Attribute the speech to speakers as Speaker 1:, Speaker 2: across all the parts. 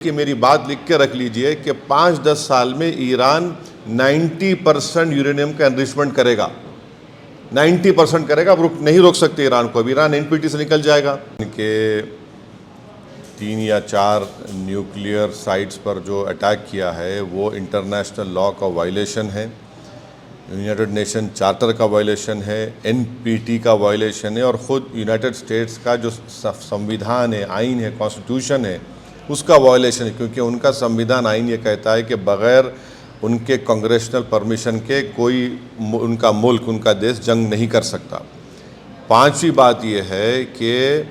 Speaker 1: کہ میری بات لکھ کے رکھ لیجئے کہ 5-10 سال میں ایران 90% یورینیم کا انریچمنٹ کرے گا. 90% کرے گا. اب نہیں روک سکتے ایران کو. اب ایران NPT سے نکل جائے گا. کہ 3 یا 4 نیوکلیئر سائٹس پر جو اٹیک کیا ہے وہ انٹرنیشنل لا کا وائلیشن ہے, یونائٹڈ نیشن چارٹر کا وائلیشن ہے, NPT کا وائلیشن ہے, اور خود یونائٹڈ اسٹیٹس کا جو سمویدھان ہے, آئین ہے, کانسٹیٹیوشن ہے, اس کا وائلیشن ہے. کیونکہ ان کا سمویدھان آئین یہ کہتا ہے کہ بغیر ان کے کانگریشنل پرمیشن کے کوئی ان کا ملک, ان کا دیش جنگ نہیں کر سکتا. 5ویں بات یہ ہے کہ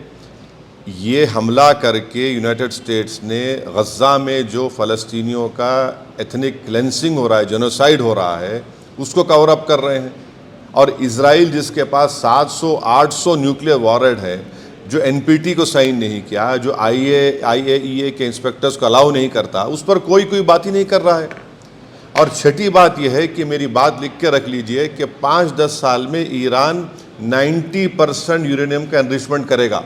Speaker 1: یہ حملہ کر کے یونائٹڈ اسٹیٹس نے غزہ میں جو فلسطینیوں کا ایتھنک کلینسنگ ہو رہا ہے, جینوسائیڈ ہو رہا ہے, اس کو کور اپ کر رہے ہیں. اور اسرائیل جس کے پاس 700-800 نیوکلیئر وارہیڈ ہے, جو NPT کو سائن نہیں کیا, جو IAEA کے انسپیکٹرز کو الاؤ نہیں کرتا, اس پر کوئی بات ہی نہیں کر رہا ہے. اور 6ٹھی بات یہ ہے کہ میری بات لکھ کے رکھ لیجئے کہ 5-10 سال میں ایران 90% یورینیم کا انریچمنٹ کرے گا.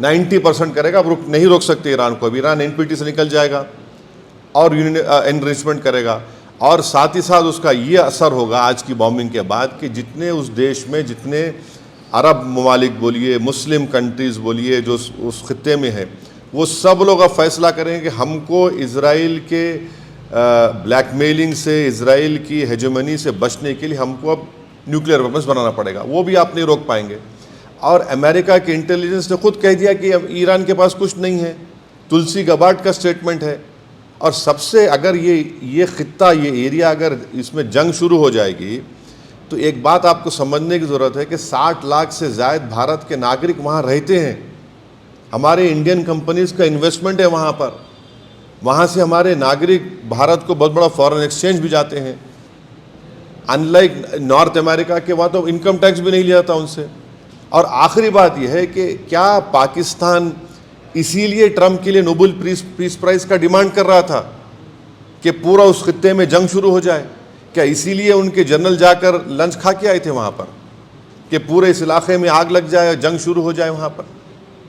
Speaker 1: 90% کرے گا. اب نہیں روک سکتے ایران کو. اب ایران NPT سے نکل جائے گا اور انریچمنٹ کرے گا. اور ساتھ ہی ساتھ اس کا یہ اثر ہوگا آج کی بامبنگ کے بعد کہ جتنے اس دیش میں, جتنے عرب ممالک بولیے, مسلم کنٹریز بولیے, جو اس خطے میں ہیں, وہ سب لوگ اب فیصلہ کریں کہ ہم کو اسرائیل کے بلیک میلنگ سے, اسرائیل کی ہیجمنی سے بچنے کے لیے ہم کو اب نیوکلیئر ویپنز بنانا پڑے گا. وہ بھی آپ نہیں روک پائیں گے. اور امریکہ کے انٹیلیجنس نے خود کہہ دیا کہ اب ایران کے پاس کچھ نہیں ہے. تلسی گبارڈ کا سٹیٹمنٹ ہے. اور سب سے اگر یہ خطہ, یہ ایریا اگر اس میں جنگ شروع ہو جائے گی تو ایک بات آپ کو سمجھنے کی ضرورت ہے کہ 60 لاکھ سے زائد بھارت کے ناگرک وہاں رہتے ہیں. ہمارے انڈین کمپنیز کا انویسٹمنٹ ہے وہاں پر. وہاں سے ہمارے ناگرک بھارت کو بہت بڑا فارن ایکسچینج بھی جاتے ہیں. ان لائک نارتھ امریکہ کے, وہاں تو انکم ٹیکس بھی نہیں لیا جاتا ان سے. اور آخری بات یہ ہے کہ کیا پاکستان اسی لیے ٹرمپ کے لیے نوبل پیس پرائز کا ڈیمانڈ کر رہا تھا کہ پورا اس خطے میں جنگ شروع ہو جائے؟ کیا اسی لیے ان کے جنرل جا کر لنچ کھا کے آئے تھے وہاں پر کہ پورے اس علاقے میں آگ لگ جائے, جنگ شروع ہو جائے وہاں پر؟